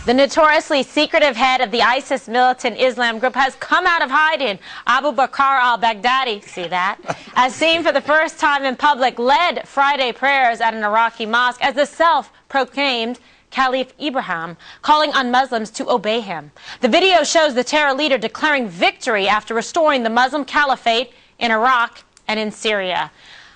The notoriously secretive head of the ISIS militant Islam group has come out of hiding. Abu Bakr al-Baghdadi, see that, as seen for the first time in public, led Friday prayers at an Iraqi mosque as the self-proclaimed Caliph Ibrahim, calling on Muslims to obey him. The video shows the terror leader declaring victory after restoring the Muslim caliphate in Iraq and in Syria.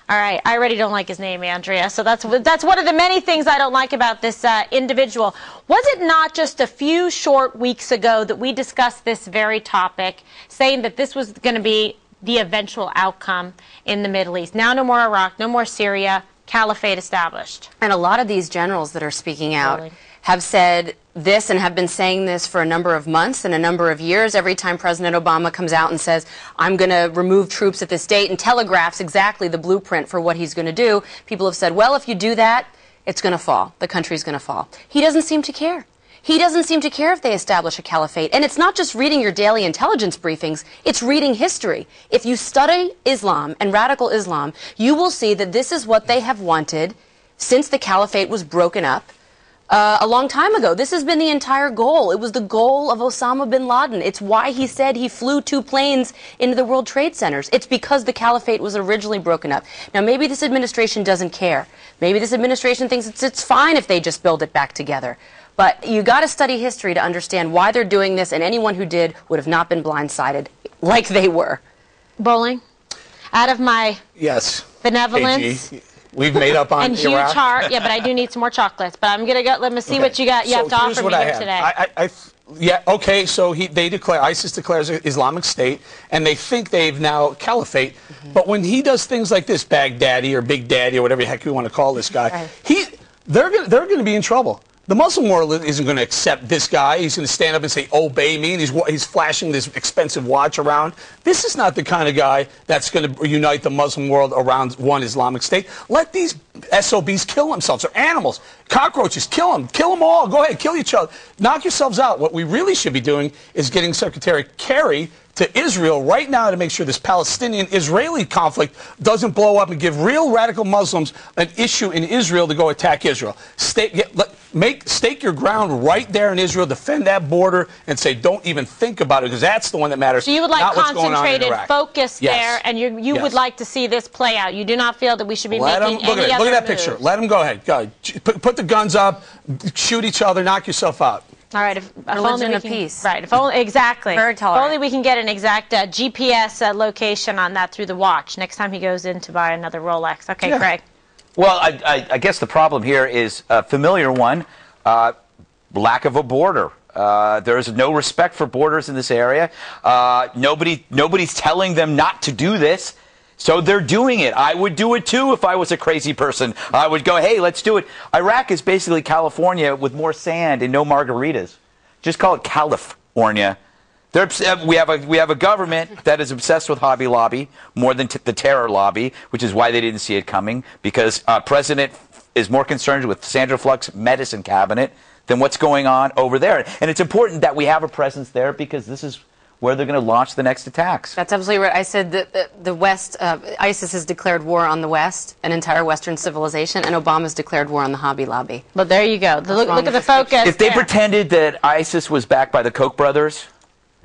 All right, I already don't like his name, Andrea, so that's one of the many things I don't like about this individual. Was it not just a few short weeks ago that we discussed this very topic, saying that this was going to be the eventual outcome in the Middle East? Now no more Iraq, no more Syria, caliphate established. And a lot of these generals that are speaking out have said this and have been saying this for a number of months and a number of years. Every time President Obama comes out and says, I'm going to remove troops at this date, and telegraphs exactly the blueprint for what he's going to do, people have said, well, if you do that, it's going to fall. The country's going to fall. He doesn't seem to care. He doesn't seem to care if they establish a caliphate. And it's not just reading your daily intelligence briefings, it's reading history. If you study Islam and radical Islam, you will see that this is what they have wanted since the caliphate was broken up a long time ago. This has been the entire goal. It was the goal of Osama bin Laden. It's why he said he flew 2 planes into the World Trade Centers. It's because the caliphate was originally broken up. Now, maybe this administration doesn't care. Maybe this administration thinks it's fine if they just build it back together. But you got to study history to understand why they're doing this, and anyone who did would have not been blindsided like they were. Bowling, out of my benevolence. AG. We've made up on and huge Iraq. heart. Yeah, but I do need some more chocolates. But I'm going to go. Let me see what you got. You have to offer me here today. Yeah, okay, so ISIS declares Islamic State, and they think they've now caliphate. But when he does things like this, Baghdadi or Big Daddy or whatever the heck you want to call this guy, they're going to be in trouble. The Muslim world isn't going to accept this guy. He's going to stand up and say, obey me, and he's flashing this expensive watch around. This is not the kind of guy that's going to unite the Muslim world around one Islamic State. Let these SOBs kill themselves. They're animals. Cockroaches, kill them. Kill them all. Go ahead, kill each other. Knock yourselves out. What we really should be doing is getting Secretary Kerry to Israel right now to make sure this Palestinian-Israeli conflict doesn't blow up and give real radical Muslims an issue in Israel to go attack Israel. Stake your ground right there in Israel, defend that border, and say don't even think about it, because that's the one that matters. So you would like concentrated focus Yes. there, and you would like to see this play out. You do not feel that we should be making any other Look at that moves. picture. Let them go ahead. Go ahead. Put the guns up, shoot each other, knock yourself out. All right, if religion only of peace. Right, if only, exactly. Very tolerant. If only we can get an exact GPS location on that through the watch next time he goes in to buy another Rolex. Okay, Greg. Well, I guess the problem here is a familiar one, lack of a border. There is no respect for borders in this area. Nobody's telling them not to do this. So they're doing it. I would do it too if I was a crazy person. I would go, hey, let's do it. Iraq is basically California with more sand and no margaritas. Just call it California. We have a government that is obsessed with Hobby Lobby more than the terror lobby, which is why they didn't see it coming, because President is more concerned with Sandra Flux's medicine cabinet than what's going on over there. And it's important that we have a presence there, because this is where they're going to launch the next attacks. That's absolutely right. I said that the West, ISIS has declared war on the West, an entire Western civilization, and Obama's declared war on the Hobby Lobby. But there you go. Look at the focus. If they pretended that ISIS was backed by the Koch brothers,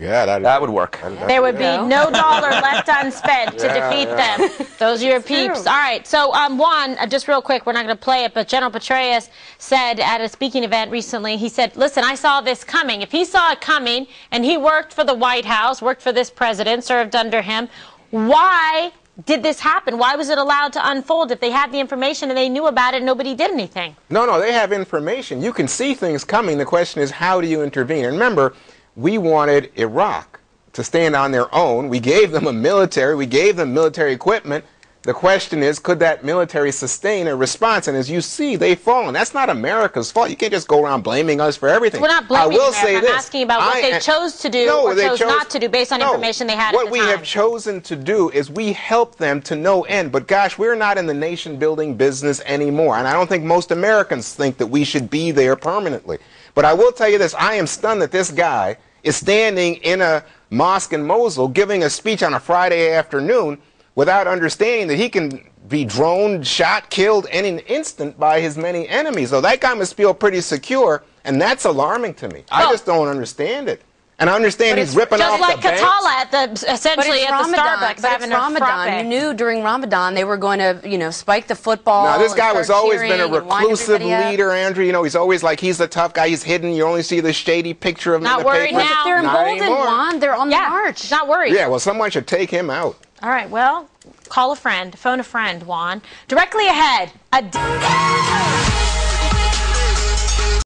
that would work. There would be no dollar left unspent to defeat them. Those are your peeps. All right. So, Juan, just real quick, we're not going to play it, but General Petraeus said at a speaking event recently, he said, listen, I saw this coming. If he saw it coming and he worked for the White House, worked for this president, served under him, why did this happen? Why was it allowed to unfold? If they had the information and they knew about it, nobody did anything. No, they have information. You can see things coming. The question is, how do you intervene? And remember, we wanted Iraq to stand on their own. We gave them a military. We gave them military equipment. The question is, could that military sustain a response? And as you see, they've fallen. That's not America's fault. You can't just go around blaming us for everything. We're not blaming America. I'm asking about what they chose to do or chose not to do based on information they had at the time. What we have chosen to do is we help them to no end. But gosh, we're not in the nation-building business anymore. And I don't think most Americans think that we should be there permanently. But I will tell you this. I am stunned that this guy is standing in a mosque in Mosul giving a speech on a Friday afternoon without understanding that he can be droned, shot, killed in an instant by his many enemies. So that guy must feel pretty secure. And that's alarming to me. I just don't understand it. And I understand he's ripping just off like the banks. Katala at the essentially at the Starbucks but having it's Ramadan. a frappe. You knew during Ramadan they were going to, you know, spike the football. Now, this guy and was start always been a cheering and wind reclusive everybody up. leader, Andrew. You know, he's always like, he's the tough guy. He's hidden. You only see the shady picture of him Not in the worried paper. now. They're Not emboldened, anymore. Juan. They're on the Yeah, march. not worried. Yeah, well, someone should take him out. All right, well, call a friend, phone a friend, Juan. Directly ahead,